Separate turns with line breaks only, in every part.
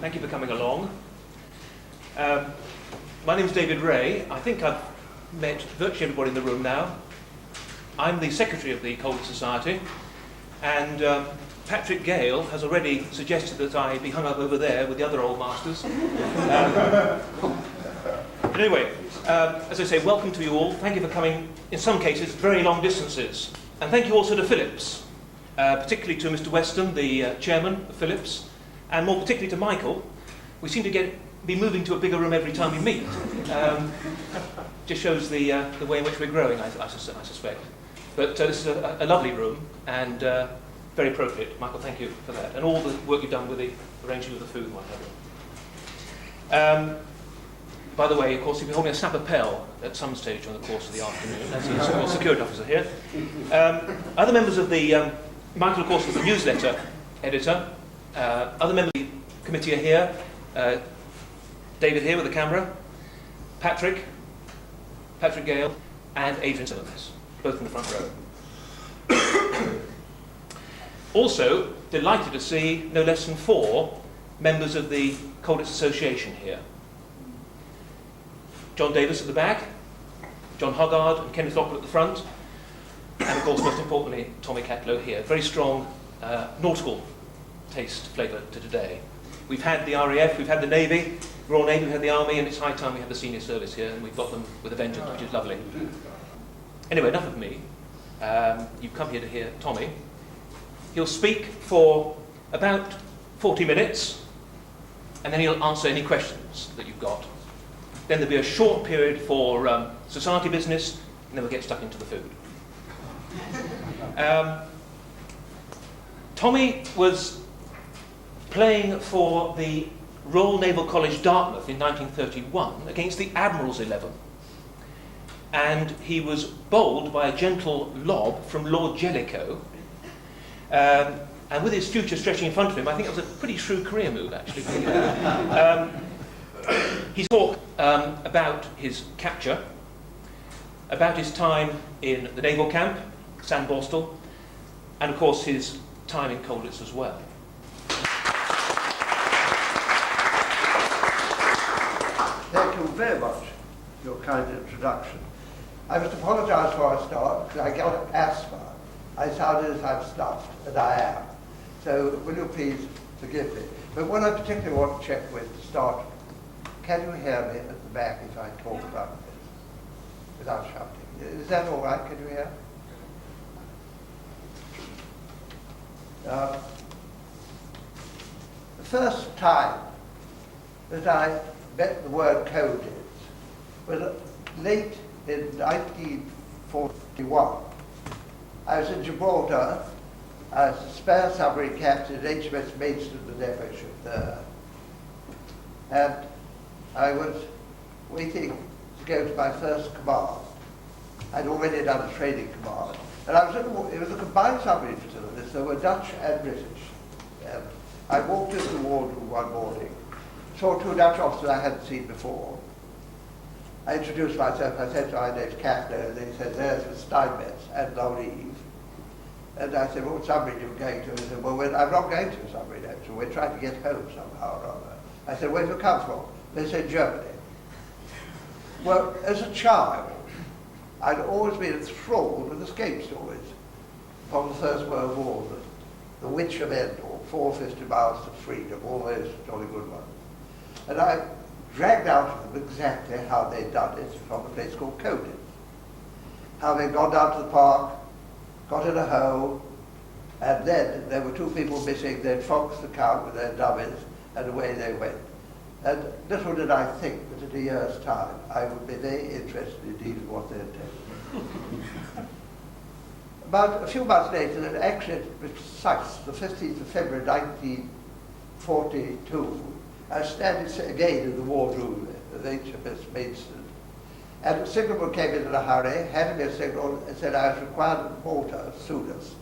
Thank you for coming along. My name is David Ray. I think I've met virtually everybody in the room now. I'm the secretary of the Colditz Society, and Patrick Gale has already suggested that I be hung up over there with the other old masters. But anyway, as I say, welcome to you all. Thank you for coming, in some cases, very long distances. And thank you also to Philips, particularly to Mr. Weston, the chairman of Philips, and more particularly to Michael. We seem to be moving to a bigger room every time we meet. Just shows the way in which we're growing, I suspect. But this is a lovely room, and very appropriate. Michael, thank you for that. And all the work you've done with the arranging of the food and what have you. By the way, of course, you'll be holding a sapapel at some stage during the course of the afternoon, as he's your security officer here. Other members of the... Michael, of course, was the newsletter editor. Other members of the committee are here. David here with the camera. Patrick Gale, and Adrian Simmons, both in the front row. Also, delighted to see no less than 4 members of the Colditz Association here. John Davis at the back, John Hoggard and Kenneth Lockwood at the front, and of course, most importantly, Tommy Catlow here. Very strong nautical taste flavour to today. We've had the RAF, we've had the Navy, Royal Navy, we've had the Army, and it's high time we have the senior service here, and we've got them with a vengeance, which is lovely. Anyway, enough of me. You've come here to hear Tommy. He'll speak for about 40 minutes, and then he'll answer any questions that you've got. Then there'll be a short period for society business, and then we'll get stuck into the food. Tommy was playing for the Royal Naval College Dartmouth in 1931 against the Admiral's 11. And he was bowled by a gentle lob from Lord Jellicoe. And with his future stretching in front of him, I think it was a pretty shrewd career move, actually. He talked about his capture, about his time in the naval camp, Sandborstel, and of course his time in Colditz as well.
Thank you very much for your kind introduction. I must apologise before I start because I got asthma. I sounded as I'm stuffed, and I am. So will you please forgive me? But what I particularly want to check with to start, can you hear me at the back if I talk about this without shouting? Is that all right? Can you hear? The first time that I met the word Colditz was late in 1941. I was in Gibraltar. I was a spare submarine captain at HMS Maidstone, the depot ship there. And I was waiting to go to my first command. I'd already done a training command. And I was it was a combined submarine facility, so there were Dutch and British. And I walked into the wardroom one morning, saw 2 Dutch officers I hadn't seen before. I introduced myself. I said, my name's Catlow, and they said, there's the Steinmetz and Larive. And I said, what submarine are you going to? And they said, well, I'm not going to a submarine, actually. We're trying to get home somehow or other. I said, where do you come from? They said, Germany. Well, as a child, I'd always been enthralled with escape stories from the First World War, the Witch of Endor, 450 Miles to Freedom, all those jolly good ones. And I dragged out of them exactly how they'd done it from a place called Colditz. How they'd gone down to the park, got in a hole, and then there were 2 people missing. They'd foxed the count with their dummies, and away they went. And little did I think that in a year's time I would be very interested indeed in what they'd done. About a few months later, and actually precise, the 15th of February 1942, I was standing again in the wardroom of HMS Maidstone, and a signalman came in a hurry, handed me a signal, and said I was required at Malta as soon as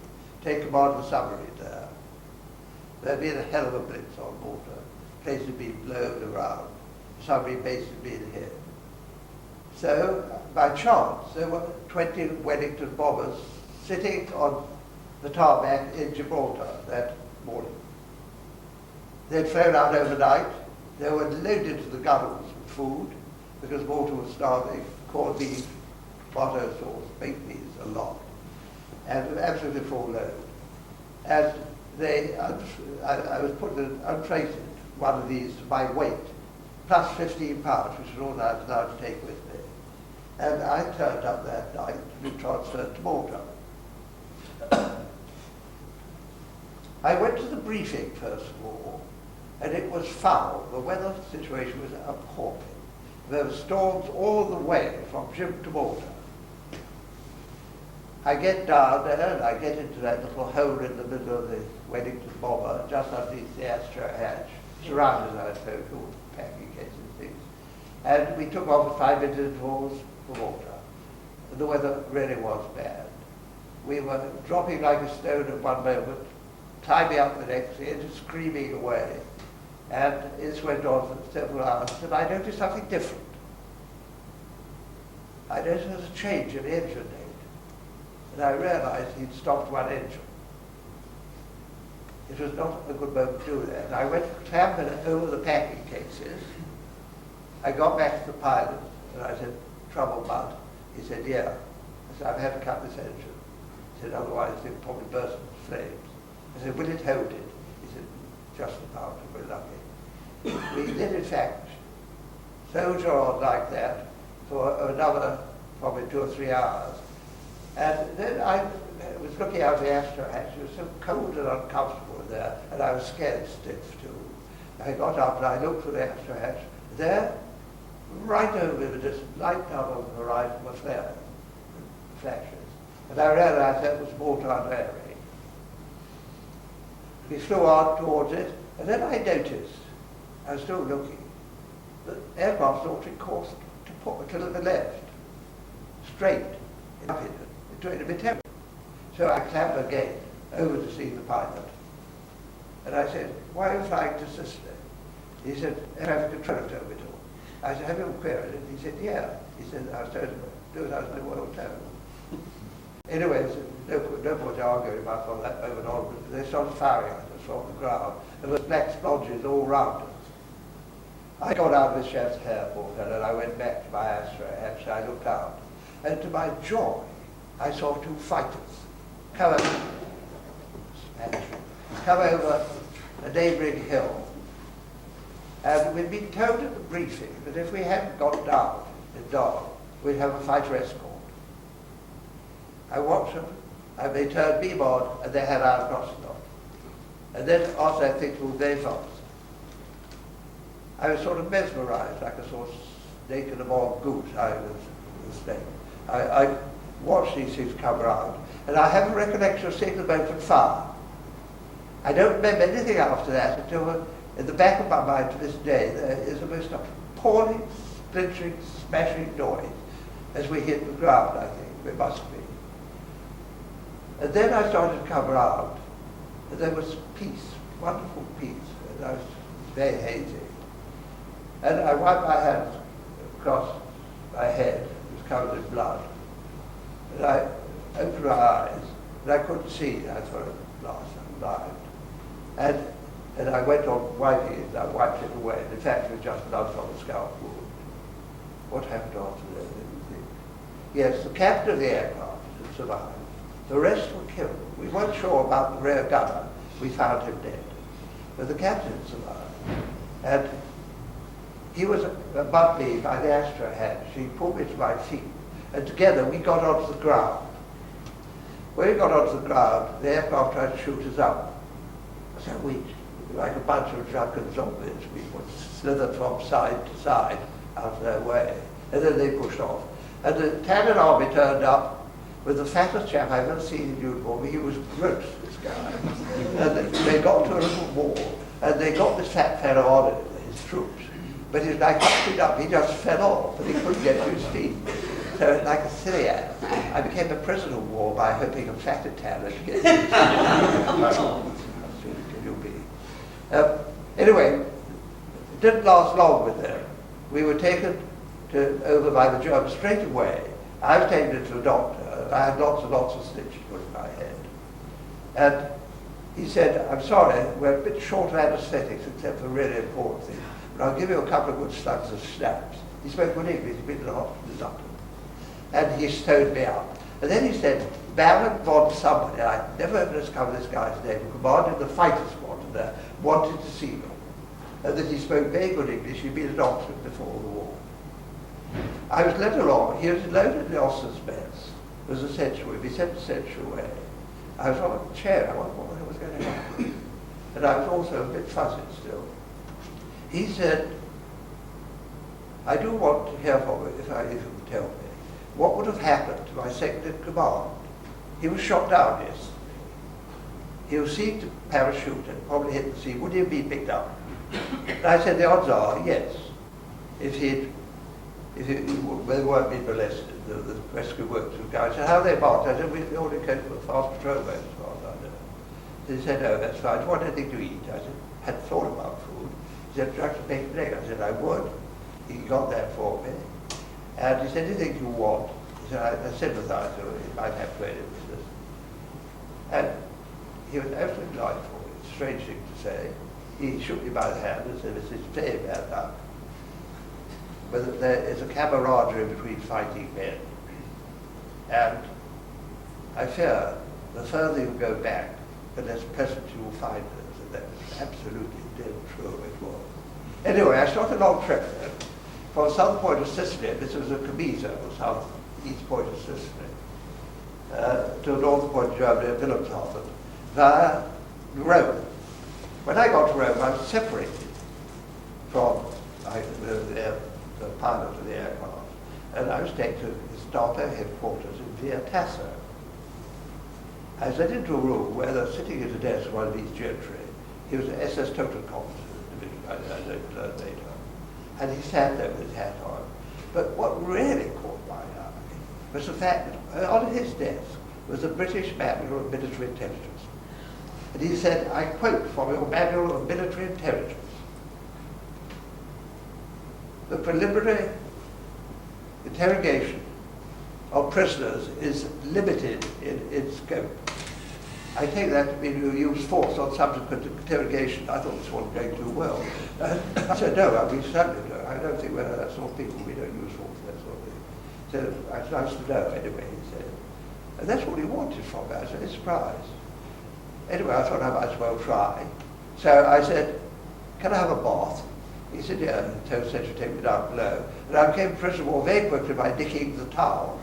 take command of the submarine there. There'd been a hell of a blitz on Malta. The place had been blown around. The submarine base had been hit. So, by chance, there were 20 Wellington bombers sitting on the tarmac in Gibraltar that morning. They'd flown out overnight. They were loaded to the gunnels with food because Malta was starving. Corned beef, tomato sauce, baked beans, a lot. And absolutely full load. And I was put unfreighted one of these to my weight, plus 15 pounds, which is all I was allowed to take with me. And I turned up that night to be transferred to Malta. I went to the briefing, first of all, and it was foul. The weather situation was appalling. There were storms all the way from Jim to Malta. I get down there and I get into that little hole in the middle of the Wellington bomber, just underneath the Astro hatch, surrounded, I suppose, all the packing cases and things. And we took off at 5-minute intervals for Malta. And the weather really was bad. We were dropping like a stone at one moment, climbing up the next, and screaming away. And this went on for several hours, and I noticed something different. I noticed there was a change in the engine name. And I realized he'd stopped one engine. It was not a good moment to do that. And I went clambering over the packing cases. I got back to the pilot, and I said, "Trouble, Bud?" He said, "Yeah." I said, "I've had to cut this engine." He said, "Otherwise it'll probably burst into flames." I said, "Will it hold it?" He said, "Just about, if we're lucky." We did, in fact, soldier on like that for another probably 2 or 3 hours. And then I was looking out the Astro hatch. It was so cold and uncomfortable there, and I was scared stiff too. I got up and I looked for the Astro hatch. There, right over the distance, light down on the horizon, was there, flashes. And I realized that was Malta under air raid. We flew on towards it, and then I noticed, I was still looking, the aircraft altered course to the left, straight, up in it. Doing a bit heavy. So I clambered again over to see the pilot. And I said, "Why are you flying to Sicily?" He said, "Traffic control told me to." I said, "Have you queried it?" He said, "Yeah." He said, "I was told to do it as I was told." Anyway, no point arguing about all that over and on, because they started firing at us from the ground. There was black splodges all round us. I got out of his chef's hair, poor fellow, and I went back to my Astro hatch, and I looked out. And to my joy, I saw 2 fighters come over a neighbouring hill. And we'd been told at the briefing that if we hadn't got down in Don, we'd have a fighter escort. I watched them, and they turned beam on, and they had our crossing on. And then after I think moved very fast. I was sort of mesmerized, like a sort of snake in a bog goose. I was the snake. I watched these things come around, and I have a recollection of seeing the boat on fire. I don't remember anything after that until in the back of my mind to this day there is a most appalling, splintering, smashing noise as we hit the ground, I think. It must be. And then I started to come around, and there was peace, wonderful peace, and I was very hazy. And I wiped my hands across my head, it was covered in blood. And I opened my eyes, and I couldn't see. I thought, at last, I'm blind. And I went on wiping it, and I wiped it away. And in fact, it was just an unsolved scalp wound. What happened after that? Yes, the captain of the aircraft had survived. The rest were killed. We weren't sure about the rear gunner. We found him dead. But the captain survived. And he was above me by the Astro hatch. He pulled me to my feet. And together we got onto the ground. When we got onto the ground, the aircraft tried to shoot us up. So we, like a bunch of drunken zombies, we slithered from side to side out of their way. And then they pushed off. And the Italian army turned up with the fattest chap I've ever seen in uniform. He was gross, this guy. And they got to a little wall, and they got this fat fellow on it, his troops. But he was like hopping up, he just fell off, and he couldn't get to his feet. So like a silly ass, I became a prisoner of war by hoping a fat Italian to get to his feet. How stupid can you be? Anyway, it didn't last long with them. We were taken over by the Germans straight away. I was taken into a doctor. I had lots and lots of stitches put in my head. And he said, I'm sorry, we're a bit short of anaesthetics except for really important things, but I'll give you a couple of good slugs of snaps. He spoke good English, he'd been to the hospital, and he stowed me up. And then he said, Baron von somebody, I'd never discovered this guy's name, who commanded the fighter squadron there, wanted to see me. And that he spoke very good English, he'd been at Oxford before the war. I was led along, he was loaded in the Austin's mess. It was essential, he'd be sent essential away. I was on a chair, I wondered what the hell was going to happen. And I was also a bit fuzzy still. He said, I do want to hear from you, if you could tell me, what would have happened to my second in command? He was shot down yesterday. He was seen to parachute and probably hit the sea. Would he have been picked up? And I said, the odds are, yes. If he weren't being molested, the rescue works with guys. I said, how are they marked? I said, we only came to a fast patrol boat as far as I know. So he said, oh, that's fine. Do you want anything to eat? I said, hadn't thought about food. He said, try to make an egg. I said, I would. He got that for me. And he said, anything you want. He said, I sympathize with you. He might have to edit this. And he was absolutely delightful. It's a strange thing to say. He shook me by the hand and said, this is very bad luck. But there is a camaraderie between fighting men. And I fear the further you go back, the less pleasant you will find this. And that was absolutely dead true it was. Anyway, I started a long trip then. From southern point of Sicily, this was a Camiso, south-east point of Sicily, to the northern point of Germany, at Wilhelmshaven, via Rome. When I got to Rome, I was separated from the pilot of the aircraft, and I was taken to his Gestapo headquarters in Via Tasso. I was led into a room where they were sitting at a desk, one of these gentry. He was an SS Totenkopf division, I learned later. And he sat there with his hat on. But what really caught my eye was the fact that on his desk was a British Manual of Military Intelligence. And he said, I quote from your Manual of Military Intelligence, the preliminary interrogation of prisoners is limited in its scope. I take that to mean you use force on subsequent interrogation. I thought this wasn't going too well. I said, no, we certainly don't. I don't think we're that sort of people. We don't use force, that sort of thing. So it's nice to know, anyway, he said. And that's what he wanted from me. I was very surprised. Anyway, I thought I might as well try. So I said, can I have a bath? He said, yeah, and the tow said to take me down below. And I became prisoner of war very quickly by nicking the towel.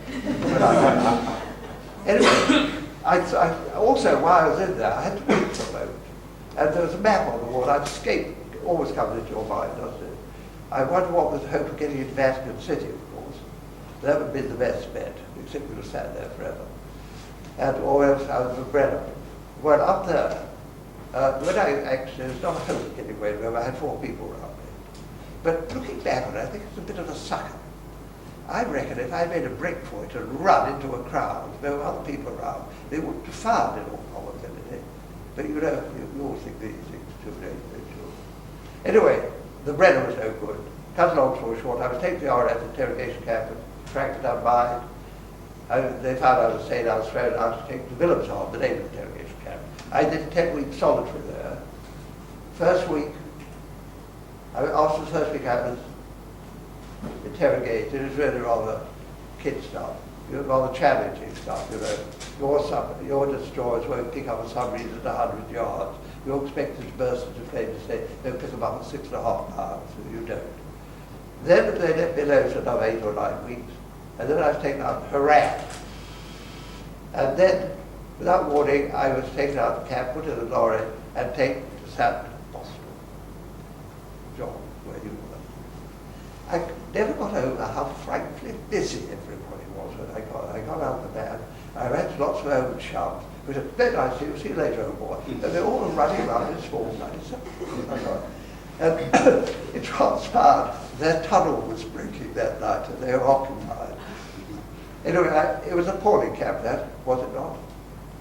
Anyway, I also, while I was in there, I had to wait for a moment. And there was a map on the wall. I'd escaped. It always comes into your mind, doesn't it? I wonder what was the hope of getting into Vatican City, of course. That would have been the best bet, except we would have sat there forever. And or else out of a Brenner. Well, up there, when I actually, there was not a hope of getting away with it. I had 4 people around me. But looking back on it, I think it's a bit of a sucker. I reckon if I made a break for it and run into a crowd, there were other people around, they wouldn't have found in all probability. But you know, you all think these things too late, don't you? Anyway, the Brenner was no good. Cut a long story short, I was taken to the RF interrogation camp and tracked unbind. They found I was sane, I was thrown out to take to Wilhelmshaven, the name of the interrogation camp. I did 10 weeks solitary there. First week, after the first week I was interrogated. It was really rather kid stuff, rather challenging stuff, you know. Your destroyers won't pick up a submarine at 100 yards. You're expected to burst into flames and say, they'll pick them up at 6.5 miles, and you don't. Then they let me alone for another 8 or 9 weeks, and then I was taken out to Haran. And then, without warning, I was taken out of the camp, put in a lorry, and taken to Southampton, Boston. John, where you were. I never got over how frightfully busy everybody was when I got out of the van. I ran to lots of old chums, who said, very nice to see you later, old boy. And they all were running around in small nights. And it transpired their tunnel was breaking that night and they were occupied. Anyway, it was an appalling camp, that, was it not?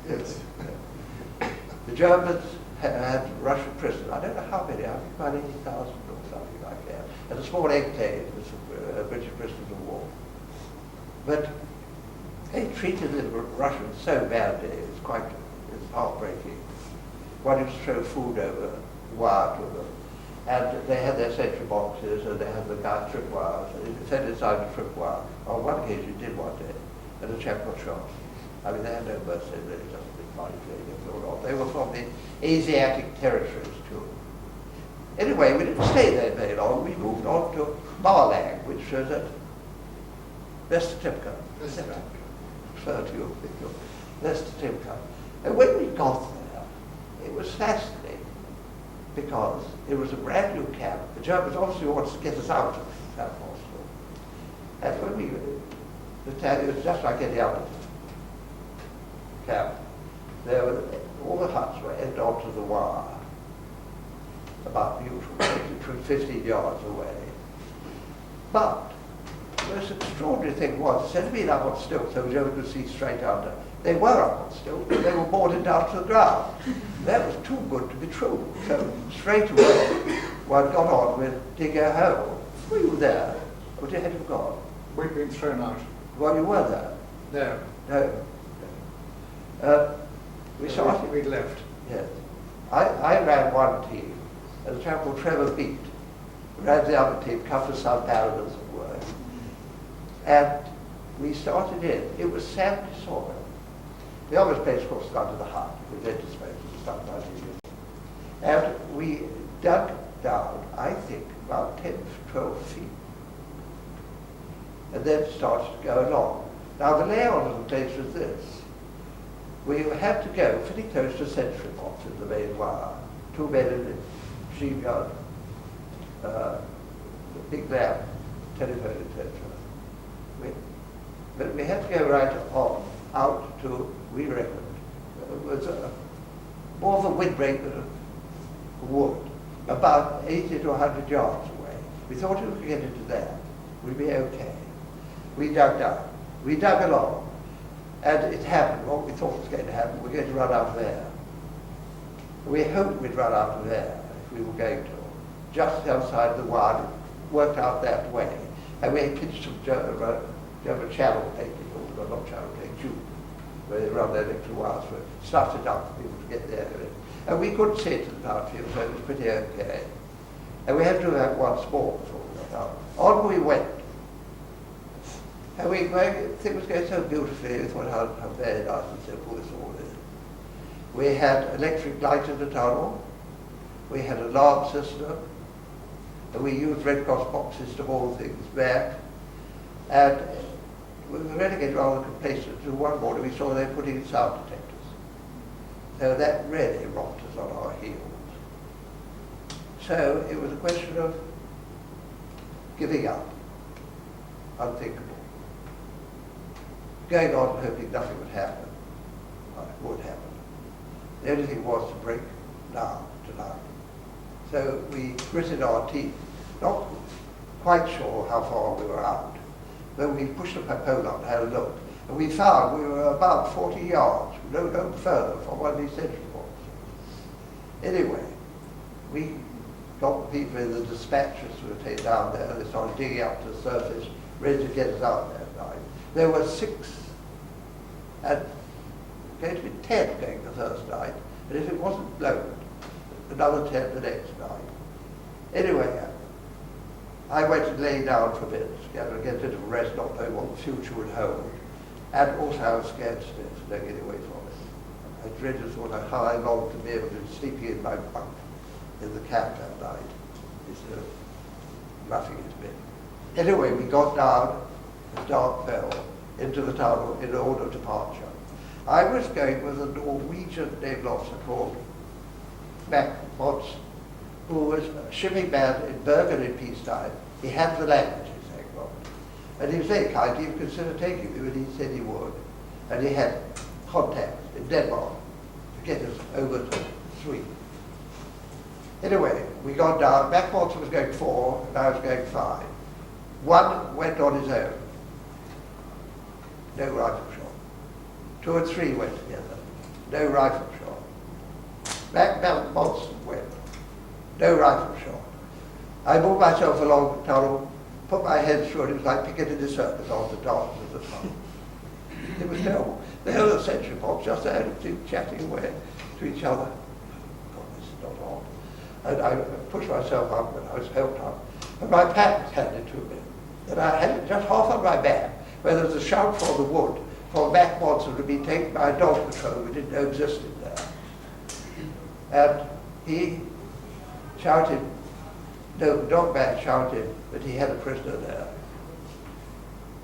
Yes. The Germans had Russian prisoners. I don't know how many, I think about 80,000 or something like that. And a small enclave was British prisoners of war. But they treated the Russians so badly, it's heartbreaking. one used to throw food over the wire to them. And they had their sentry boxes, and they had the guy trip wires, and if you set inside a trip wire, on one occasion you did one day, and a chap got shot. I mean, they had no mercy, really, just a big money thing. They were from the Asiatic territories, too. Anyway, we didn't stay there very long. We moved on to Marlang, which was at Westertimka. Refer to you, Westertimka. And when we got there, it was fascinating, because it was a brand new camp. The Germans obviously wanted to get us out of that hospital. And when we, it was just like any other camp. There were, all the huts were end onto the wire, about usual, 15 yards away. But the most extraordinary thing was, instead of being up on stilts, so we could see straight under, they were up on stilts, but they were boarded down to the ground. That was too good to be true. So straight away, one got on with dig a hole. Were you there? Or had you gone?
We'd been thrown out.
Well, you were there.
No.
No. We started.
We'd left.
Yes. I ran one team, and a chap called Trevor Beat ran the other team, covered some paradise of work. And we started in. It was sandy soil. The obvious place, of course, was under the hut, with venti space and stuff like that. And we dug down, I think, about 10 to 12 feet. And then started to go along. Now, the layout of the place was this. We had to go pretty close to sentry box in the main wire. 2 men in the machine gun, the big lamp, telephone, etc. But we had to go right on, out to, we reckoned, it was more of a windbreak than a wood, about 80 to 100 yards away. We thought if we could get into that, we'd be okay. We dug down. We dug along. And it happened, what we thought was going to happen. We're going to run out of air. We hoped we'd run out of air if we were going to. Just outside the wire, it worked out that way. And we had pitched some German channel taking, or not channel taking, tube, where they run their electric wires for it, stuffed it up for people to get there. And we couldn't see it in the power field, so it was pretty okay. And we had to have once more before we got out. On we went. And things was going so beautifully, we thought how very nice and simple this all is. We had electric light in the tunnel, we had an alarm system, and we used Red Cross boxes to haul things back. And we were really getting rather complacent. So one morning we saw they were putting in sound detectors. So that really rocked us on our heels. So it was a question of giving up, unthinkable. Going on and hoping nothing would happen. Well, it would happen. The only thing was to break now, tonight. So we gritted our teeth, not quite sure how far we were out. But we pushed up a pole up and had a look. And we found we were about 40 yards, no further from one of these sentry boxes. Anyway, we got the people in the dispatchers who were taken down there. They started digging up to the surface, ready to get us out that night. There were 6, and going to be 10 going the first night, and if it wasn't blown, another 10 the next night. Anyway, I went and lay down for a bit, get a bit of rest, not knowing what the future would hold. And also I was scared to don't get away from it. I dreaded sort of how I longed to be able to be sleeping in my bunk in the camp that night, instead of roughing it a bit. Anyway, we got down, as dark fell, into the tunnel in order of departure. I was going with a Norwegian naval officer called Mac Mods, who was a shipping man in Bergen in peacetime. He had the languages, thank God. And he was very kind. He would consider taking me, and he said he would. And he had contacts in Denmark to get us over to Sweden. Anyway, we got down. Mac Mods was going 4, and I was going 5. One went on his own. No rifle shot. 2 and 3 went together. No rifle shot. Mac Monson went. No rifle shot. I moved myself along the tunnel, put my head through it. It was like Piccadilly Circus on the darkness of the tunnel. It was terrible. The whole of the sentry box just there, chatting away to each other. And I pushed myself up and I was helped up. And my pack was handed to me. And I had it just half on my back, where there was a shout for the wood, for Mac Watson to be taken by a dog patrol we didn't know existed there. And he shouted, no, the dog man shouted that he had a prisoner there.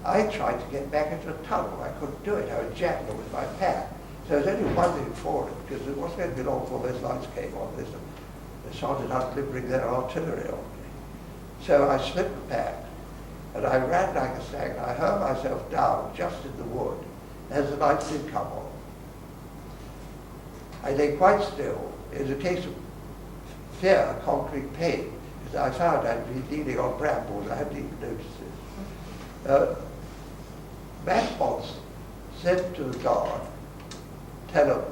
I tried to get back into the tunnel. I couldn't do it. I was jamming with my pack. So there was only one thing for it, because it wasn't going to be long before those lights came on. They started delivering their artillery on me. So I slipped the pack, and I ran like a stag, and I hurled myself down just in the wood as the lights did come on. I lay quite still. It was a case of fear, concrete pain, because I found I'd been leaning on brambles. I hadn't even noticed it. Matt Potts said to the guard, tell him,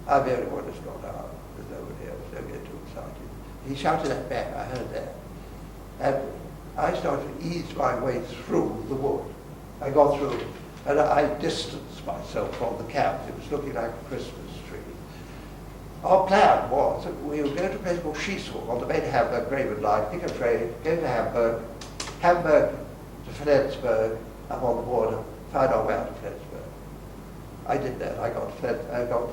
I'm the only one that's got out. There's nobody else, don't get too excited. He shouted that back, I heard that. And I started to ease my way through the wood. I got through, and I distanced myself from the camp. It was looking like a Christmas tree. Our plan was that we would go to a place called Schiessel on the main Hamburg-Bremen line, pick a train, go to Hamburg, Hamburg to Flensburg, up on the border, find our way out to Flensburg. I did that. I got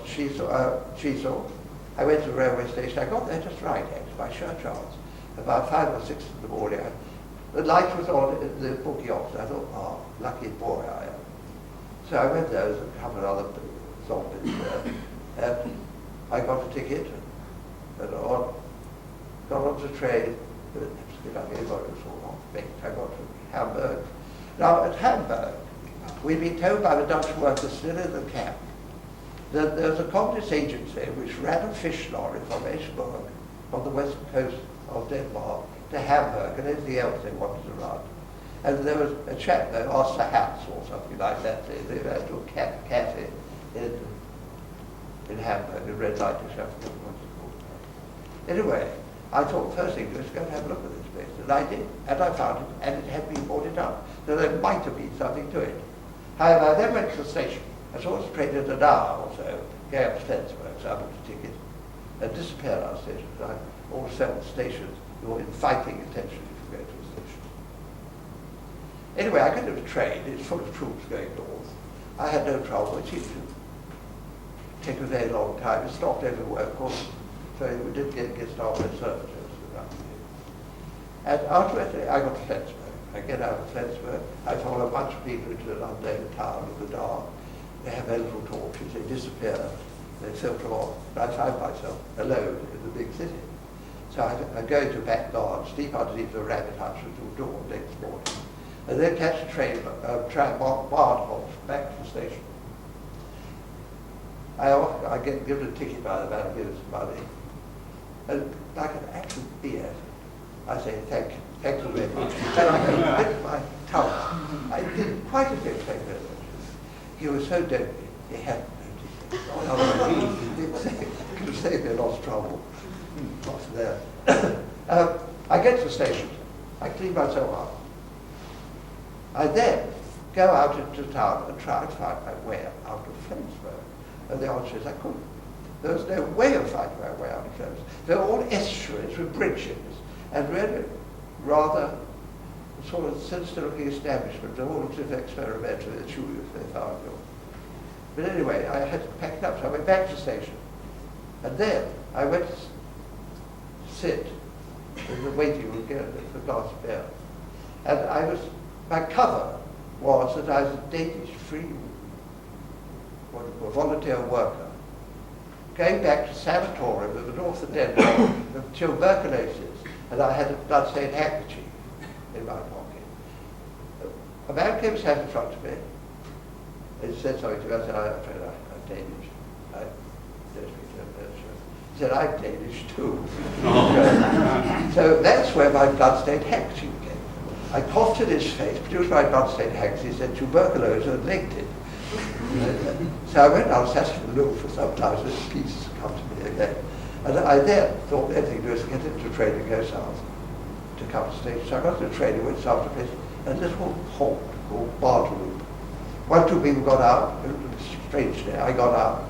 Schiessel. I went to the railway station. I got there just right, actually, by sheer chance. About 5 or 6 in the morning. The light was on in the bookie office. I thought, oh, lucky boy I am. So I went there, there was a couple of other zombies there. And I got a ticket and got on the train. I got to Hamburg. Now, at Hamburg, we'd been told by the Dutch workers still in the camp that there was a Colditz agency which ran a fish lorry from Eschborg on the west coast of Denmark to Hamburg and anything else they wanted to run. And there was a chap there, Arthur Hats or something like that. They went to a cafe in Hamburg, a red light or something. Anyway, I thought first thing was go and have a look at this place. And I did, and I found it, and it had been boarded up. So there might have been something to it. However, I then went to the station. I saw this train at an hour or so, going up to Flensburg, so I booked a ticket, and disappeared out of the station. All 7 stations, you're inviting attention if you go to a station. Anyway, I got to the train, it's full of troops going north. I had no trouble, it seemed to take a very long time. It stopped everywhere, of course, so we didn't get started with services. And ultimately, I got to Flensburg. I get out of Flensburg, I follow a bunch of people into an unnamed town in the dark. They have their little torches, they disappear, they filter off. And I find myself alone in the big city. So I go to back garden, sleep underneath the rabbit hutch until dawn next morning. And then catch a train, Bardhof, back to the station. I get given a ticket by the man who gives money. And like an actual beer, I say, thank you very much. And I bit my tongue. I didn't quite as good thank you very much. He was so deadly, he hadn't noticed it. He could have saved me a lot of trouble. Lots there. I get to the station. I clean myself up. I then go out into town and try and find my way out of Flensburg. And the answer is I couldn't. There was no way of finding my way out of Flensburg. They were all estuaries with bridges, and really rather sort of sinister-looking establishments. They all looked as if experimental, they chew you if they found you. But anyway, I had to pack it up, so I went back to the station. And then I went to sit in the waiting room again for a glass of beer. And my cover was that I was a Danish free volunteer worker, going back to sanatorium in the north of Denmark with tuberculosis, and I had a blood-stained handkerchief in my pocket. A man came and sat in front of me, and he said something to me. I said, I'm afraid I'm Danish. I don't speak Danish. He said, I'm Danish too. So that's where my blood-stained handkerchief came. I coughed in his face, produced my blood-stained handkerchief, he said tuberculosis, and linked it. So I went down, sat in the loop for some time, so this piece come to me again. And I then thought the only thing to do is to get into a train and go south to come to the station. So I got to the train and went south to a place, and this little halt called Bartoloop. 1 or 2 people got out, strangely, I got out.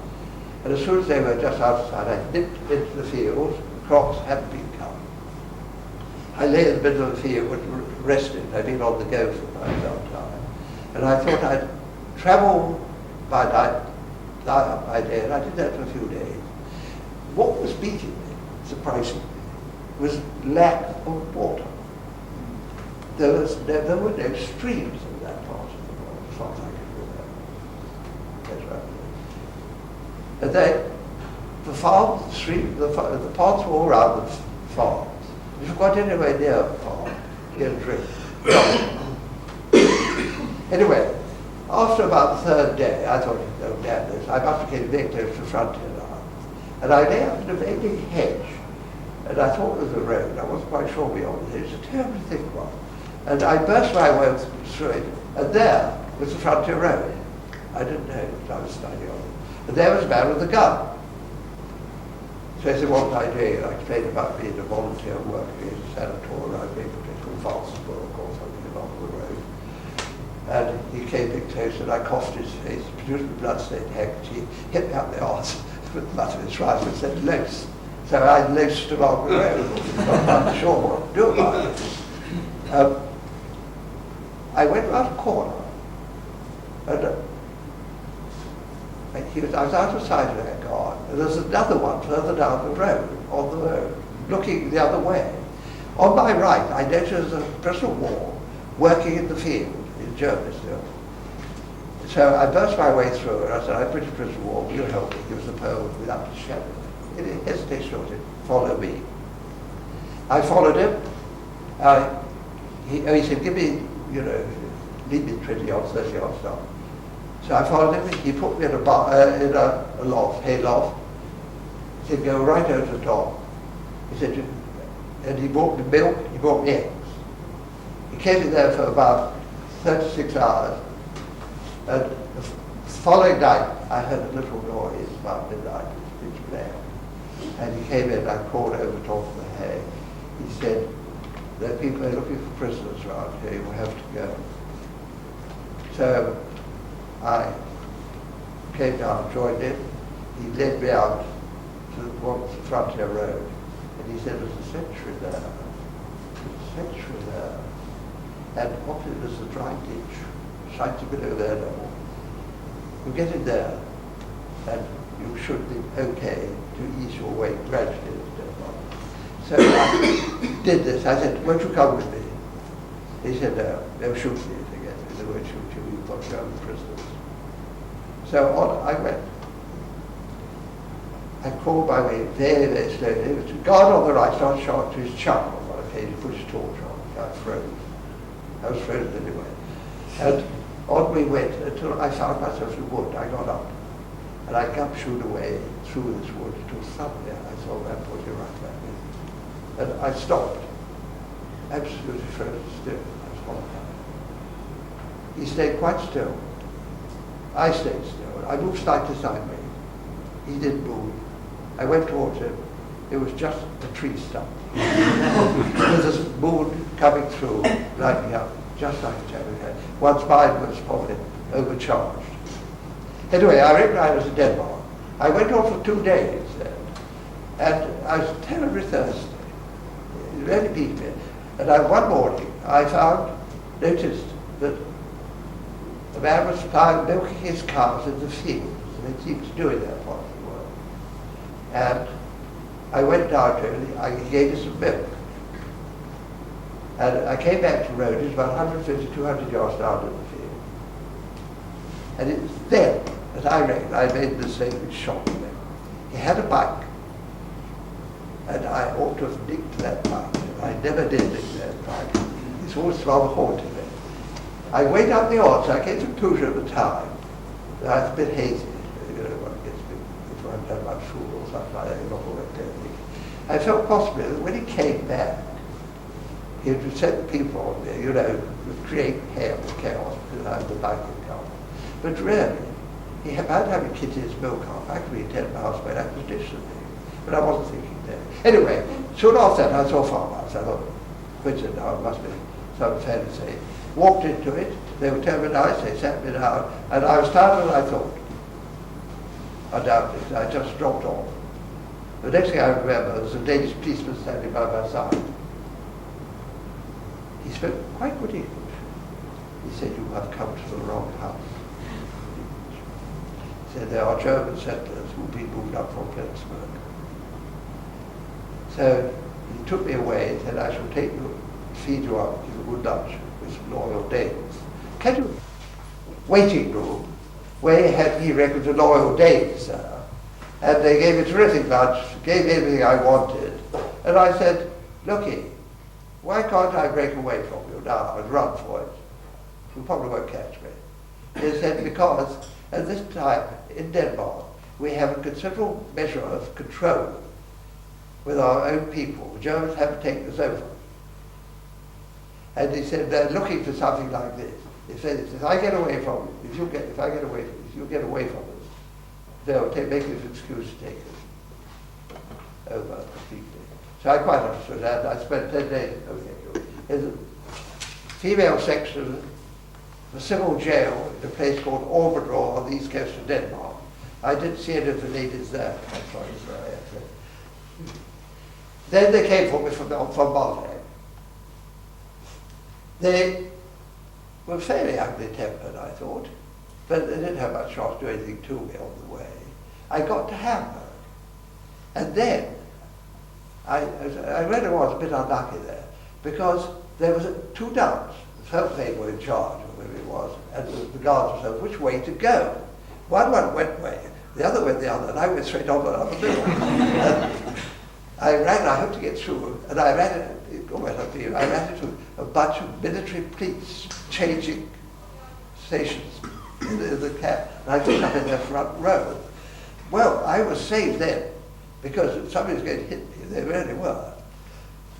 And as soon as they were just outside, I nipped into the field, crops hadn't been cut. I lay in the middle of the field rested. I'd been on the go for quite some time. And I thought I'd travel by night, lie up by day, and I did that for a few days. What was beating me, surprisingly, was lack of water. There were no streams in that part of the world, as far as I could remember. That's right. And the farm, the ponds were all around the farms. If you got anywhere near a farm, you had a drink. Anyway, after about the third day, I thought, oh damn this, I must get very close to the frontier now. And I lay up in a very big hedge, and I thought it was a road. I wasn't quite sure beyond it. It was a terribly thick one. And I burst my way through it, and there was the frontier road. I didn't know it, I was standing on it. And there was a man with a gun. So he said, what was I doing? And I explained about being a volunteer working in a sanatorium around a place called Falsborough, of course, something along the road. And he came a bit close, and I coughed his face, produced a blood-stained handkerchief, hit me up the arse with the butt of his rifle and said, loose. So I loosed along the road, not sure what to do about it. I went round a corner, and I was out of sight of that guard, and there's another one further down the road, on the road, looking the other way. On my right, I noticed a prisoner of war working in the field in Germany still. So I burst my way through, and I said, I'm British prisoner of war, will you help me? He was a Pole without a shadow. He hesitated, said, follow me. I followed him. He said, give me, leave me 20 yards, 30 yards down. So I followed him. He put me in a loft, hay loft. He said, go right over to the top. He said, and he brought me milk, he brought me eggs. He kept me there for about 36 hours. And the following night, I heard a little noise about midnight, which playing. And he came in, I crawled over the top of the hay. He said, there are people looking for prisoners around here, you will have to go. So I came down, joined him. He led me out to the frontier road. And he said, there's a sentry there. There's a sentry there. And opposite there's a dry ditch. Sights a bit over there now. You get in there, and you should be okay to ease your way gradually. So I did this. I said, won't you come with me? He said, no, they'll shoot me again. They won't shoot you, you've got German prisoners. So on I went. I crawled my way very, very slowly. There was a guard on the right started shot to his chum on one occasion. He put his torch on. I froze. I was frozen anyway. And on we went until I found myself in wood. I got up. And I gumshoed away through this wood until suddenly I saw that body right back in. And I stopped. Absolutely frozen still. I was horrified. He stayed quite still. I stayed still. I moved slightly sideways. He didn't move. I went towards him. It was just a tree stump. There was this moon coming through, lighting up, just like a German head. One's mind was probably overcharged. Anyway, I recognized it was a dead man. I went on for 2 days then, and I was terribly thirsty. It really beat me. And one morning, I noticed that the man was milking his cows in the fields, and they seemed to do it that part of the world. And I went down to him, he gave me some milk. And I came back to the road, it was about 150, 200 yards down in the field. And it was then that I reckoned I made the mistake which shocked me. He had a bike, and I ought to have nicked that bike. I never did nick that bike. It's always rather haunted me. I went up the odds, I came to the conclusion at the time that I was a bit hazy. One gets a bit, if one had much food or something like that, you're not all that technique. I felt possibly that when he came back, he would set people on there, would create chaos behind the banking account. But really, I'd have a kid in his milk off. I could be 10 miles away, that was distant. But I wasn't thinking there. Anyway, soon after that, I saw farmhouse. I thought, which now it must be something fairly safe. Walked into it, they were terribly nice, they sat me down, and I was tired than I thought. Undoubtedly, I just dropped off. The next thing I remember was a Danish policeman standing by my side. He spoke quite good English. He said, "You have come to the wrong house." He said, "There are German settlers who've been moved up from Flensburg." So he took me away and said, "I shall take you, feed you up, give you a good lunch with some loyal Danes." Can you? Waiting room, where he reckoned a loyal Danes, sir. And they gave me a terrific lunch, gave me everything I wanted. And I said, "Looky, why can't I break away from you now and run for it? You probably won't catch me." He said, "Because at this time in Denmark, we have a considerable measure of control with our own people. The Germans haven't taken us over." And he said, "They're looking for something like this. If I get away from you, if I get away from you, if you get away from us, they'll make this excuse to take us over completely." So I quite understood that. I spent 10 days in the female section of the civil jail in a place called Ormodor on the east coast of Denmark. I didn't see any of the ladies there. I'm sorry, sir. Then they came for me from Malta. They were fairly ugly-tempered, I thought, but they didn't have much chance to do anything to me on the way. I got to Hamburg, and then I really was a bit unlucky there, because there was two nuns. The Feldfein were in charge, or whatever it was, and the guards were told which way to go. One went one way, the other went the other, and I went straight on the middle. I hoped to get through, and I ran into a bunch of military police changing stations in the cab, and I ended up in their front row. Well, I was saved then, because somebody was going to hit me, they really were.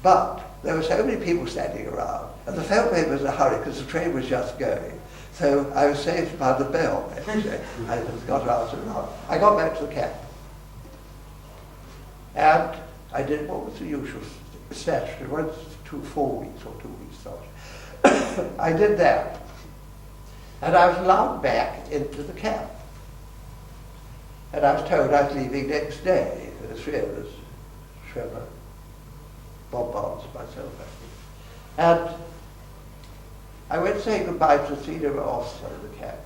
But there were so many people standing around, and the Feldwebel was in a hurry because the train was just going. So I was saved by the bell, actually. I just got out and around. I got back to the cab. And I did what was the usual statutory, 1 to 4 weeks or 2 weeks, sorry. I did that. And I was allowed back into the cab. And I was told I was leaving next day. The three of us, Trevor, Bob Barnes, myself, and I went saying goodbye to the senior officer in the cab.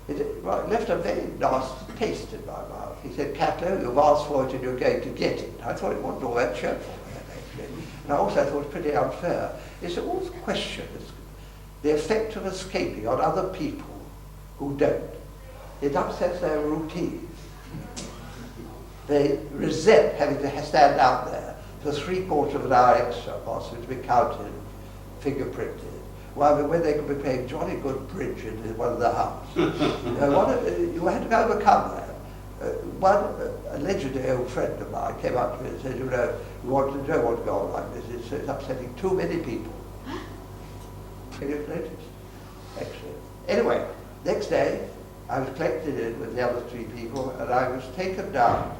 It left a very nasty taste in my mouth. He said, "Catlow, you've asked for it and you're going to get it." I thought it wasn't all that cheerful, actually. And I also thought it was pretty unfair. It's always a question, the effect of escaping on other people who don't. It upsets their routine. They resent having to stand out there for 3/4 of an hour extra, possibly to be counted, fingerprinted. Well, when they could be playing jolly good bridge in one of the hubs. You had to overcome that. A legendary old friend of mine came up to me and said, "You know, you don't want to go on like this. It's upsetting too many people." Can you notice? Actually. Anyway, next day, I was collected in with the other 3 people, and I was taken down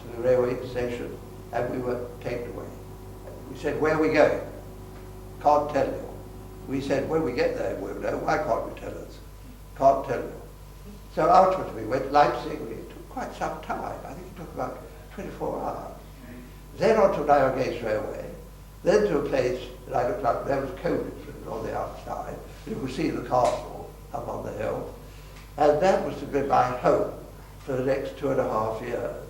to the railway station, and we were taken away. We said, "Where are we going?" "Can't tell you." We said, "When we get there, we'll know. Why can't you tell us?" "Can't tell you." So ultimately, we went to Leipzig. It took quite some time. I think it took about 24 hours. Then on to Nijmegen Railway. Then to a place that I looked like there was Colditz on the outside. You could see the castle up on the hill. And that was to be my home for the next 2.5 years.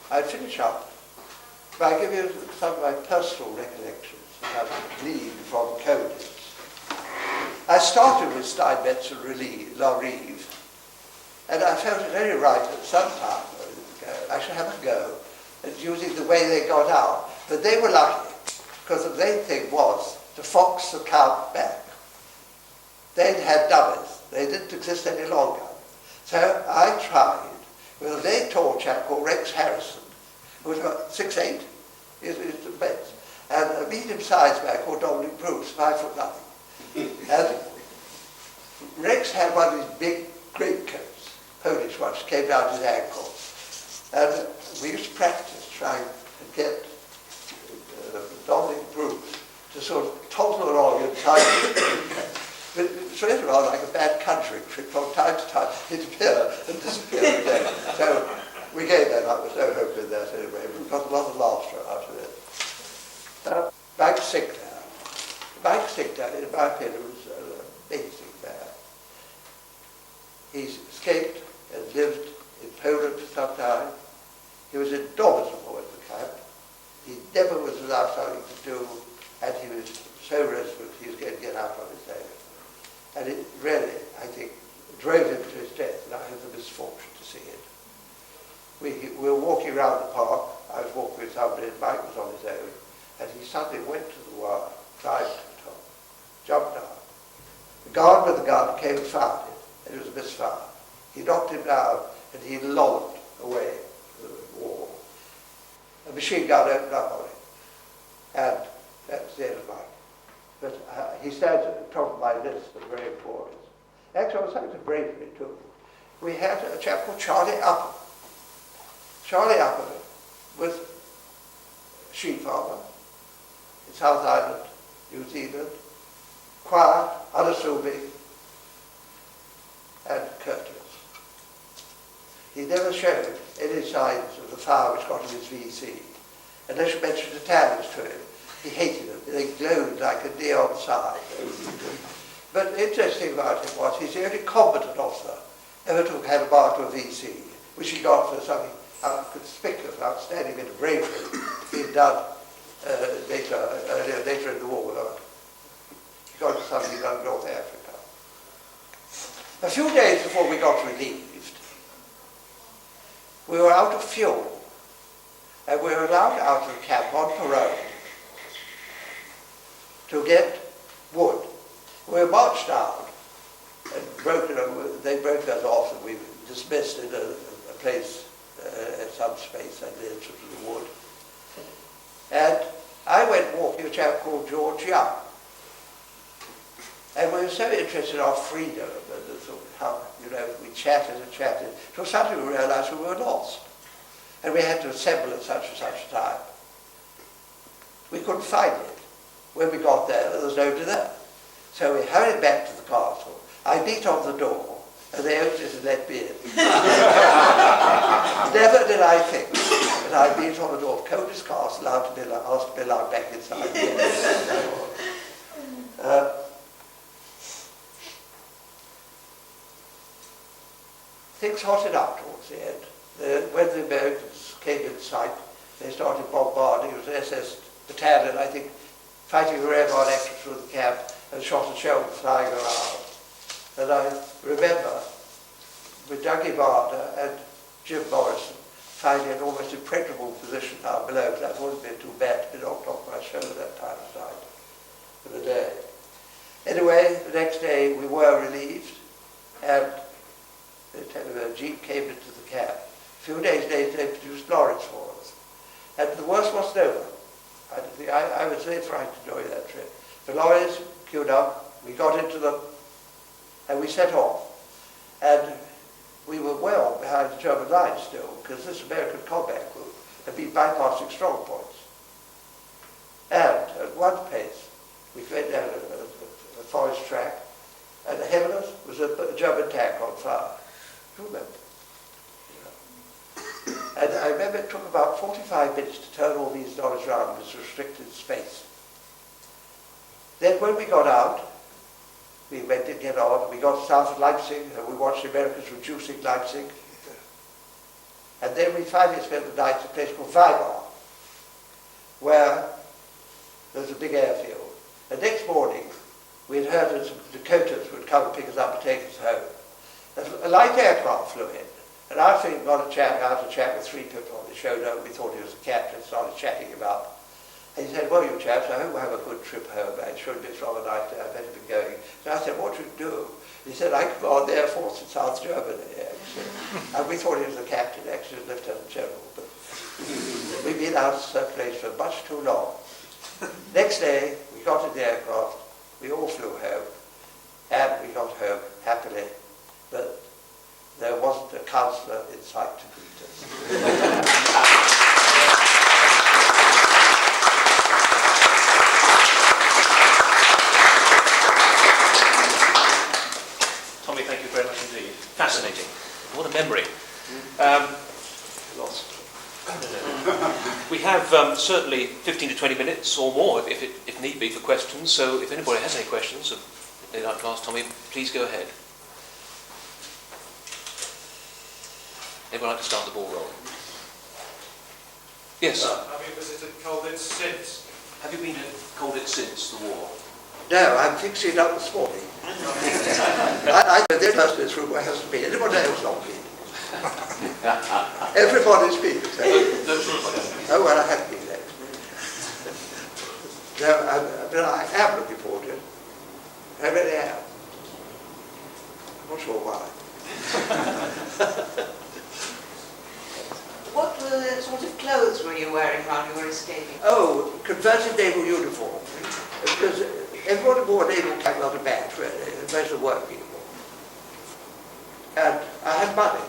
I'd finish up by giving you some of my personal recollections that I've gleaned from Colditz. I started with Steinmetz and La Rive, and I felt it very right at some time I should have a go at using the way they got out. But they were lucky, because the main thing was to fox the Count back. They'd had dummies. They didn't exist any longer. So I tried with a very tall chap called Rex Harrison, who was about 6'8", he was the best, and a medium-sized man called Dominic Bruce, 5'0". And Rex had one of these big greatcoats, Polish ones, came down to his ankles. And we used to practice trying to get Dominic Bruce to sort of toddle along inside but it was really rather like a bad conjuring trick. From time to time, he'd appear and disappear again. So we gave that up. There was no hope in that anyway. We got a lot of laughter out of it. Mike Signer. Mike Signer, in my opinion, was an amazing man. He escaped and lived in Poland for some time. He was indomitable at the camp. He never was without something to do, and he was so resolute he was going to get out on his own. And it really, I think, drove him to his death, and I had the misfortune to see it. We were walking around the park. I was walking with somebody, and Mike was on his own, and he suddenly went to the wire, climbed to the top, jumped down. The guard with the gun came and found him, and it was a misfire. He knocked him down, and he lolloped away to the wall. A machine gun opened up on him, and that was the end of Mike. But he stands at the top of my list of very important. Actually, I was something to bravery too. We had a chap called Charlie Upper. Charlie Upper was a sheep farmer in South Island, New Zealand, quiet, unassuming, and courteous. He never showed any signs of the fire which got him his VC. Unless you mentioned Italians to him, he hated them. They glowed like a neon sign. But the interesting about him was he's the only combatant officer ever to have a bar to a VC, which he got for something conspicuous, outstanding bit of bravery he'd done later in the war. He got something in North Africa. A few days before we got relieved, we were out of fuel, and we were allowed out of the camp on parole to get wood. We were marched out and they broke us off, and we were dismissed in a place at some space at the entrance of the wood. And I went walking with a chap called George Young. And we were so interested in our freedom and the sort of how, we chatted and chatted, till suddenly we realized we were lost. And we had to assemble at such and such a time. We couldn't find it. When we got there was nobody there. So we hurried back to the castle. I beat on the door, and they opened it and let me in. Never did I think that I beat on the door of Colditz Castle asked to be allowed back inside. Things hotted up towards the end. When the Americans came in sight, they started bombarding. It was an SS battalion, I think, fighting around on entrance through the camp, and shot a shell flying around. And I remember with Dougie Varner and Jim Morrison finding an almost impregnable position down below, because that wouldn't have been too bad to be knocked off my shoulder that time of night for the day. Anyway, the next day we were relieved, and the jeep came into the camp. A few days later they produced Lawrence for us. And the worst wasn't over. I was very frightened during that trip. The lorries queued up, we got into them, and we set off. And we were well behind the German lines still, because this American combat group had been bypassing strong points. And at one place, we went down a forest track, and ahead of us was a German tank on fire. You remember? And I remember it took about 45 minutes to turn all these lorries around in this restricted space. Then when we got out, we went to get on, we got south of Leipzig, and we watched the Americans reducing Leipzig. And then we finally spent the night at a place called Weimar, where there's a big airfield. The next morning, we had heard that some Dakotas would come and pick us up and take us home. A light aircraft flew in, and I think got out to chat with three people on the show. We thought he was a captain, started chatting about. And he said, well, you chaps, I hope we'll have a good trip home. It should be rather nice. I better be going. So I said, what should you do? He said, I command the Air Force in South Germany, actually. And we thought he was a captain, actually, a lieutenant general. But we've been out of circulation for much too long. Next day, we got in the aircraft. We all flew home. And we got home happily. But there wasn't a counsellor in sight to greet us.
What a memory.
Lost.
We have certainly 15 to 20 minutes or more, if need be, for questions. So if anybody has any questions they'd like to ask Tommy, please go ahead. Anybody like to start the ball rolling? Yes.
Have you visited Colditz since?
Have you been to Colditz since the war?
No, I'm fixing it up this morning. I know the person in this room who hasn't been. Anyone else not been? Everybody's been. Oh, well, I have been there. No, but I am looking forward to it. I really am. I'm not sure why.
What sort of clothes were you wearing while you were escaping?
Oh, converted naval uniform. Because everybody wore naval cap not a badge, really, most of the work people. And I had money.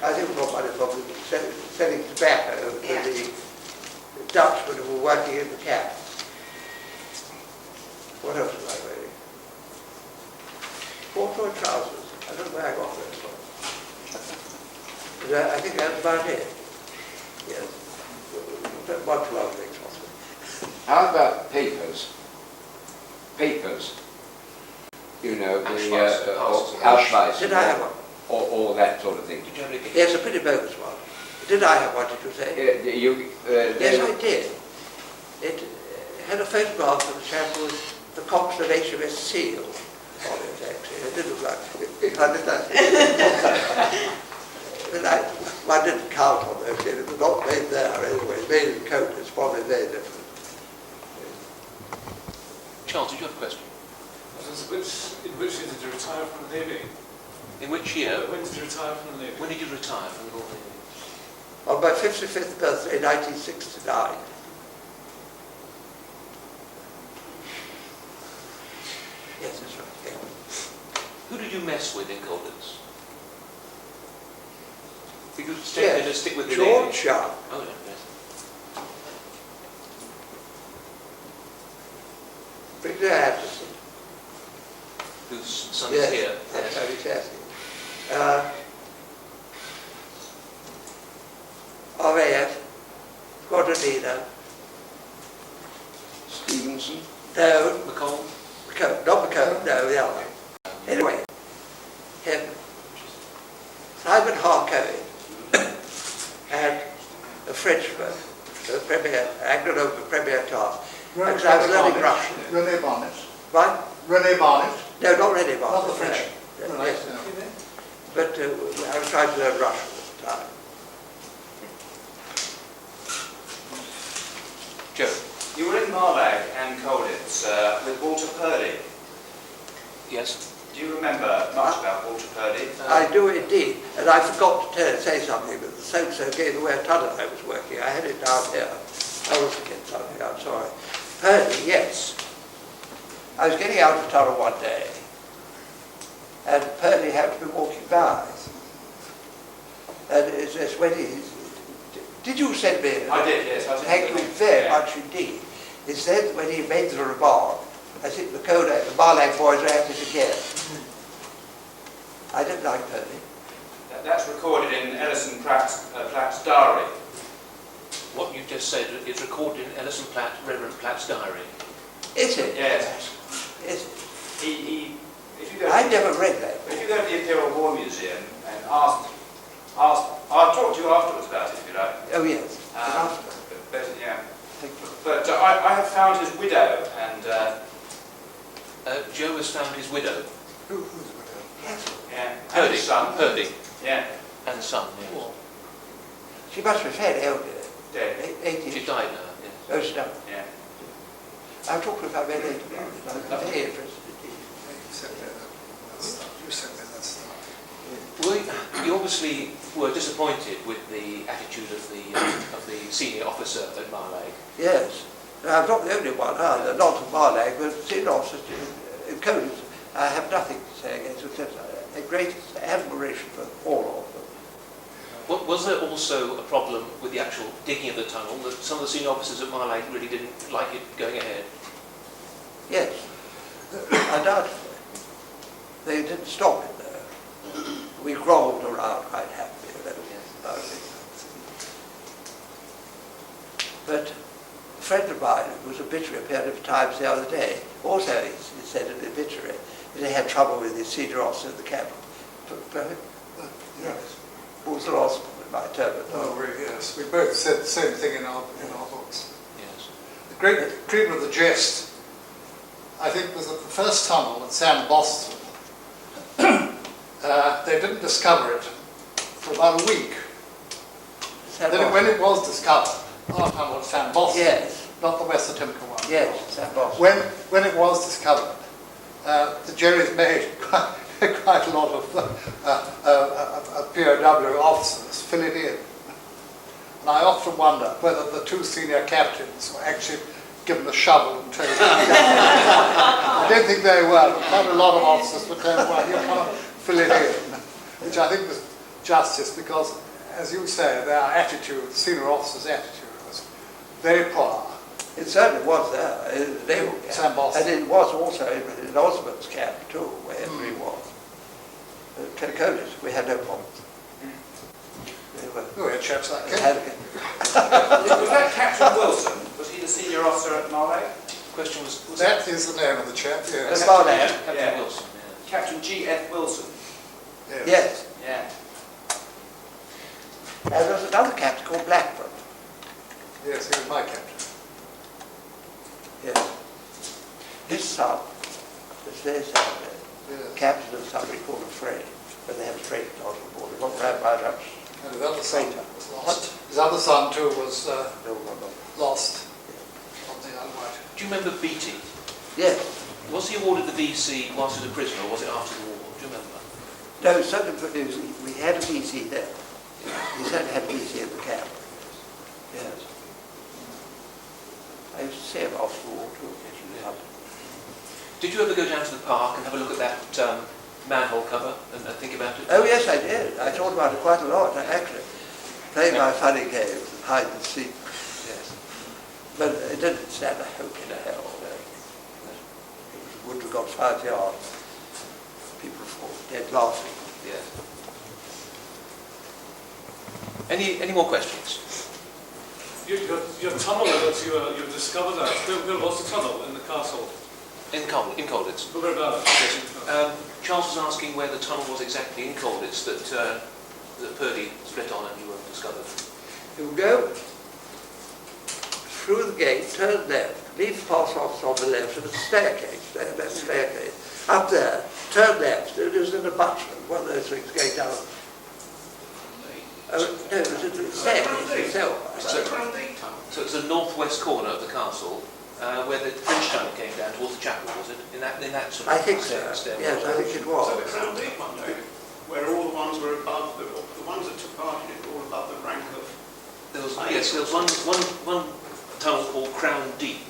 I think we got money from selling tobacco to the Dutchmen who were working in the camp. What else was I wearing? Corduroy trousers. I don't know where I got those from. But I think that's about it. Yes. One too other things possibly.
How about papers? Papers. You know, the Ausweis.
Did I have one?
Or that sort of thing.
Did you have any?
Yes, a pretty bogus one. Did I have one, did you say? Yes, I did. It had a photograph of the chap with the cock's of HMS Seal on it, actually. It didn't look like it. I did that. But I didn't count on those. It was not made there anyway. It's made in Coat. It's probably very different.
Charles, did you have a question?
In which year did you retire from the Navy?
In which year?
When did you retire from the Navy?
When did you retire from the Royal Navy?
On my 55th birthday, 1969. Yes, that's right. Yeah.
Who did you mess with in Colditz? If you could stick with the
George
Navy.
Sharp.
Oh, yeah, yes.
Brigadier Anderson.
Whose son
Yes,
is here.
that's how he's asking. RAF, squadron leader.
Stevenson.
No,
McCall?
Not McCone, no, the other one. Anyway, him, Simon Harcoe, and a Frenchman, the Premier, Anglo-Noble Premier class. Because I was learning Russian.
René Barnett.
Right?
René Barnett.
No, not René Barnett.
Not the French.
No.
Right,
Yes.
no.
But I was trying to learn Russian at the time.
Joe?
You were in Marlag and Colditz with Walter Purdy.
Yes?
Do you remember much about Walter Purdy?
I do indeed, and I forgot to say something, but the so-so gave away a tunnel I was working. I had it down here. I was forgetting something, I'm sorry. Purdy, yes. I was getting out of the tunnel one day, and Purdy happened to be walking by. And it says, when did you send me?
I did, yes.
Thank you very much indeed. It said when he made the remark, I think the Marlag boys are at it again. I didn't like Purdy.
That's recorded in Ellison Platt's diary.
What you've just said is recorded in Ellison Platt, Reverend Platt's diary.
Is it?
Yes.
Is it?
If you go
I never read that.
If you go to the Imperial War Museum and ask, I'll talk to you afterwards about it if you like.
Oh yes.
Yeah.
Thank you.
But I have found his widow and
Joe has found his widow.
Who's the widow?
Yes.
yeah, and
Purdy.
his son.
Purdy.
Yeah,
And the son, yes.
She must be fairly old.
dead.
80.
She died now, yes.
Oh, she died.
Yeah.
I'll talk to her about that later. I'm very interested indeed.
You sent me that stuff.
Well, you obviously were disappointed with the attitude of the senior officer at Marlag.
Yes. Now, I'm not the only one either, not of Marlag, but senior officers in Colditz. I have nothing to say against it, except a great admiration for all of them.
Was there also a problem with the actual digging of the tunnel, that some of the senior officers at Marlag really didn't like it going ahead?
Yes. Undoubtedly. They didn't stop it there. we grovelled around quite happily. About it. But a friend of mine who was obituary appeared in the Times the other day, also he said in the obituary that he had trouble with his senior officer in the camp.
Yes.
Who was lost in my term.
Yes. We both said the same thing in our books.
Yes.
The great cream of the jest, I think, was that the first tunnel at Sam Boston, they didn't discover it for about a week. Then when it was discovered, our tunnel at Sam Boston,
Yes.
not the West Timker one.
Yes, Sam Boston.
When it was discovered, the Jerry's made quite a lot of POW officers fill it in. And I often wonder whether the two senior captains were actually given a shovel and told I don't think they were, but quite a lot of officers were told, well, you can't fill it in, which I think was justice because, as you say, their attitude, senior officers' attitude was very poor.
It certainly was there in the naval camp.
Sam Boston.
And it was also in Osborne's camp too, wherever he was. Colditz, we had no problems.
Oh, yeah, chaps like
We
him.
had
Was that Captain Wilson? Was he the senior officer at Marley?
Question was
That is the name of the chap, yes.
Captain
Yeah.
Wilson.
Captain G.F. Wilson.
Yes.
Yeah.
And there was another captain called Blackburn.
Yes, he was my captain.
Yes. His son, is their son,
Yes.
captain of somebody called a freight, but they had a freight on board. It wasn't ran by Dutch.
And his other son was lost. His other son, too, was
No, no.
lost on the Unwhite.
Do you remember Beattie?
Yes.
Was he awarded the VC whilst he was a prisoner, or was it after the war? Do you remember?
No, certainly we had a VC there. He certainly had a VC in the camp. Yes. I used to see him after the war too.
Did you ever go down to the park and have a look at that manhole cover and think about it?
Oh yes, I did. I thought about it quite a lot, actually. Playing my funny games, hide and seek.
Yes.
But it didn't stand a hope in hell. It wouldn't have got 5 yards. People fall dead laughing.
Yes. Any more questions?
Your tunnel that you discovered that, where was the tunnel in the castle?
In Colditz.
Where about it?
Charles was asking where the tunnel was exactly in Colditz that Purdy split on and you were discovered.
You go through the gate, turn left, leave the post office on the left, and a staircase, there, that staircase. Up there, turn left, it was in a butchman, one of those things going down. Oh, no, it was in the staircase itself.
So it's the northwest corner of the castle, where the French tunnel came down towards the chapel, was it? In that sort of
I think so.
stairway?
Yes, I think it was.
So the Crown Deep one day, where all the ones were above, the ones that took part in it were all above the rank of...
There was one tunnel called Crown Deep.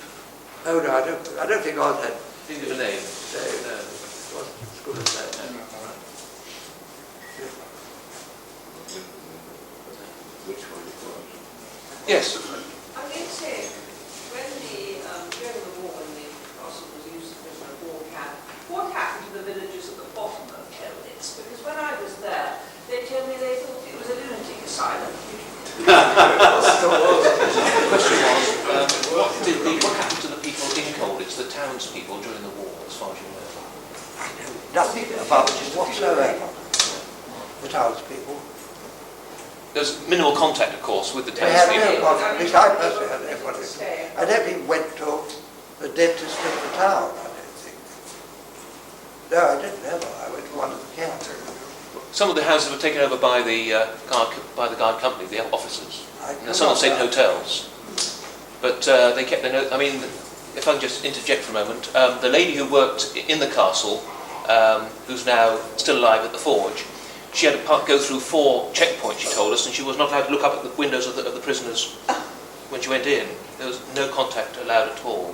Oh no, I don't think I had.
Think of a name.
No, it wasn't as good as that.
Which one it was?
Yes.
I'm going to say, during the war, when the castle was used as a war camp, what happened to the villagers at the bottom of Colditz? Because when I was there, they told me they thought it was a lunatic asylum.
The question was, what happened to the people in Colditz, the townspeople during the war, as far as you know?
Nothing about it whatsoever. The townspeople.
There's minimal contact, of course, with the
They had
townspeople.
no contact. At least I personally had no contact. I don't even went to the dentist in the town, I don't think. No, I didn't ever. I went to one of the camps.
Some of the houses were taken over by the guard company, the officers. And some of them stayed in hotels. But they kept their note. I mean, if I can just interject for a moment, the lady who worked in the castle, who's now still alive at the forge, she had to go through 4 checkpoints, she told us, and she was not allowed to look up at the windows of the prisoners when she went in. There was no contact allowed at all.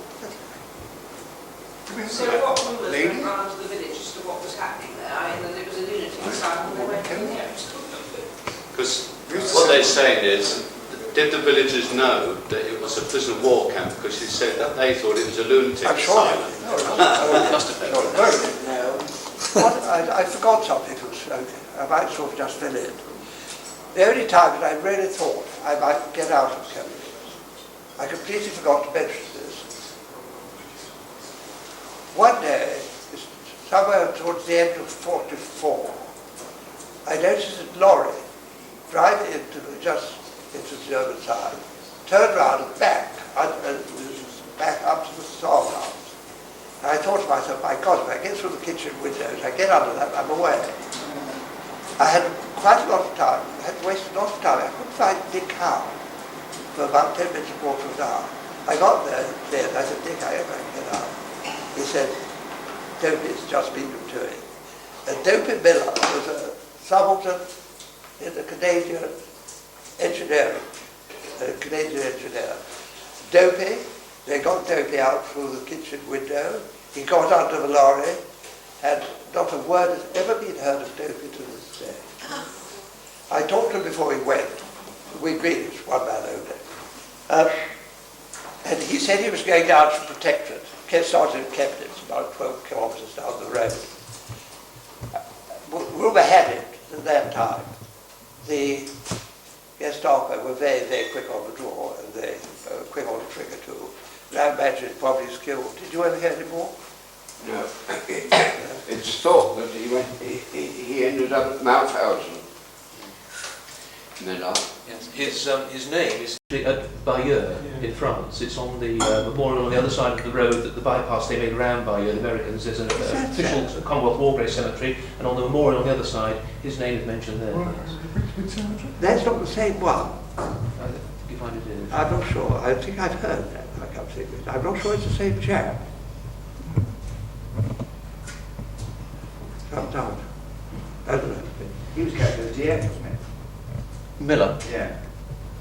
So what rumours went round to the village as to what was happening there? I mean, that it was a lunatic asylum and they went in there.
Because what they're saying is, did the villagers know that it was a prison of war camp? Because she said that they thought it was a lunatic
I'm sure.
asylum.
It must have been.
No. I forgot something. Okay. I might sort of just fill in. The only time that I really thought I might get out of Colditz, I completely forgot to mention this. One day, somewhere towards the end of 44, I noticed a lorry driving into the other side, turned around and back up to the farmhouse. And I thought to myself, my God, if I get through the kitchen windows, I get under that, I'm away. I had quite a lot of time, I had wasted a lot of time. I couldn't find Dick Howe for about 10 minutes, a quarter of an hour. I got there, and I said, Dick, I hope I can get out. He said, Dopey's just been doing. And Dopey Miller was a subaltern in the Canadian engineering, Dopey, they got Dopey out through the kitchen window. He got under the lorry, and not a word has ever been heard of Dopey to this day. I talked to him before he went. We agreed it's one man only. And he said he was going down to protect it. Started in Colditz, about 12 kilometres down the road. Rumour had it at that time. The Gestapo were very, very quick on the draw, and they were quick on the trigger too. And I imagine it probably was killed. Did you ever hear any more?
No. It's thought that he ended up at Mauthausen. Miller.
Yes. His name is at Bayeux in France. It's on the memorial on the other side of the road, that the bypass they made around Bayeux, the Americans. There's an official Commonwealth War Grave cemetery, and on the memorial on the other side, his name is mentioned there.
Which cemetery?
That's not the same one.
You find it is.
I'm not sure. I think I've heard that. I can't think of it. I'm not sure it's the same chap. Sometimes. I don't know.
He was captain of the GF, wasn't
Miller.
he? Yeah.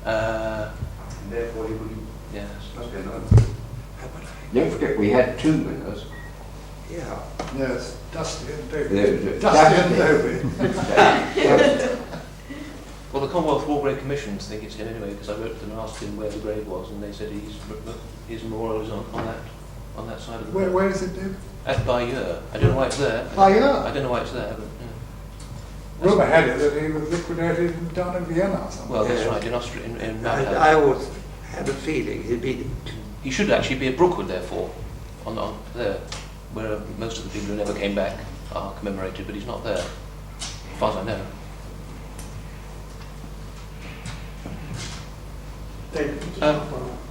And therefore he wouldn't.
Yes.
Must be another.
Don't forget we had two Millers.
Yeah.
Yes, Dusty and
There
Dopey.
was
Dusty and Dopey.
Well, the Commonwealth War Grave Commissions think it's him anyway, because I wrote to them and asked him where the grave was, and they said his memorial is on that side of the road.
Where is it, David?
At Bayeux. I don't know why it's there.
Bayeux?
I don't know why it's there, but yeah.
Rumour had it that he was liquidated down in Vienna or something.
Well, that's right, in Austria, in Mauthausen.
I always had a feeling he'd been.
He should actually be at Brookwood, therefore, on there, where most of the people who never came back are commemorated, but he's not there, as far as I know.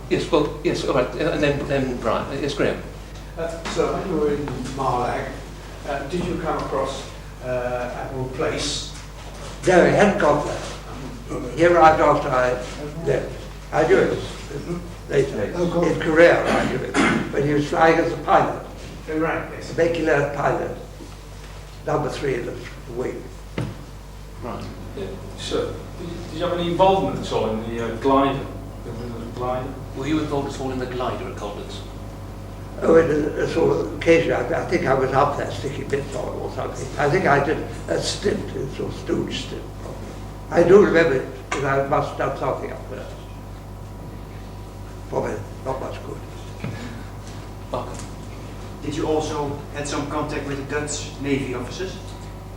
Yes, well, yes, all right, and then Brian, yes, Graham.
So when you were in Marlag, did you come across Admiral Place?
No, he hadn't got there. He arrived after I left. I knew it later. In Korea, I knew it. But he was flying as a pilot.
Oh, right, yes.
A make-alert pilot. Number 3 in the wing.
Right.
So, did you have any involvement at all in the glider? Glider?
Were you involved at all in the glider at Colditz?
Oh, in a sort of occasion, I think I was up there sticking bits on or something. I think I did a stint, a sort of stooge stint, probably. I do remember it, because I must have done something up there. Probably not much good.
Markham.
Did you also had some contact with the Dutch Navy officers?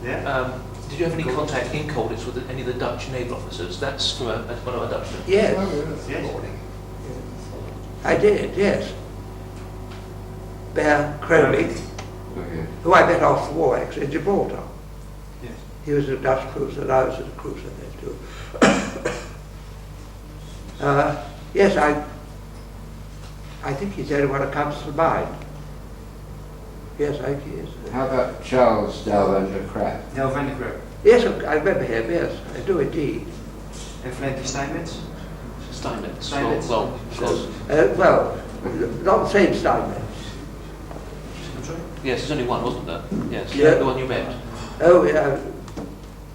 Yeah.
Did you have any contact in Colditz with any of the Dutch naval officers? That's from one of our Dutchmen.
Yes.
Oh, yes.
Yes.
I did, yes. Bear Crowley,
Okay.
who I met after the war, actually, in Gibraltar.
Yes.
He was a Dutch cruiser, and I was a cruiser there too. Yes, I think he's the only one that comes to mind. Yes, I think he is.
How about Charles Dalvander Crab?
Del van der Kroon.
Yes, I remember him, yes, I do indeed.
And Frankie Steinmetz?
Steinmetz.
Steinmetz.
Well, of course.
Well, not the same Steinmetz.
I'm sorry?
Yes, there's only one, wasn't there? Yes,
Yeah.
the one you met.
Oh, yeah.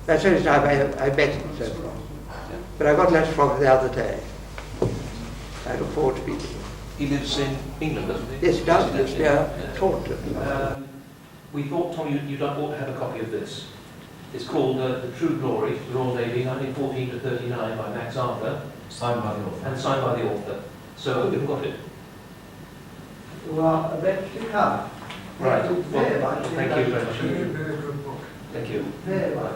That's the only time I met him so far.
Yeah.
But I got letters from him the other day. I look forward to meeting him.
He lives in England, doesn't he?
Yes, he does, lives near
Yeah.
Taunton.
We thought, Tom, you'd ought to have a copy of this. It's called The True Glory, the Royal Navy, 1914 to 39 by Max Arthur. Signed by the author. And signed by the author. So we've got it.
Well, eventually come.
Right.
Thank you very much.
Thank you very much.
Very, very good book.
Thank you.
Very much.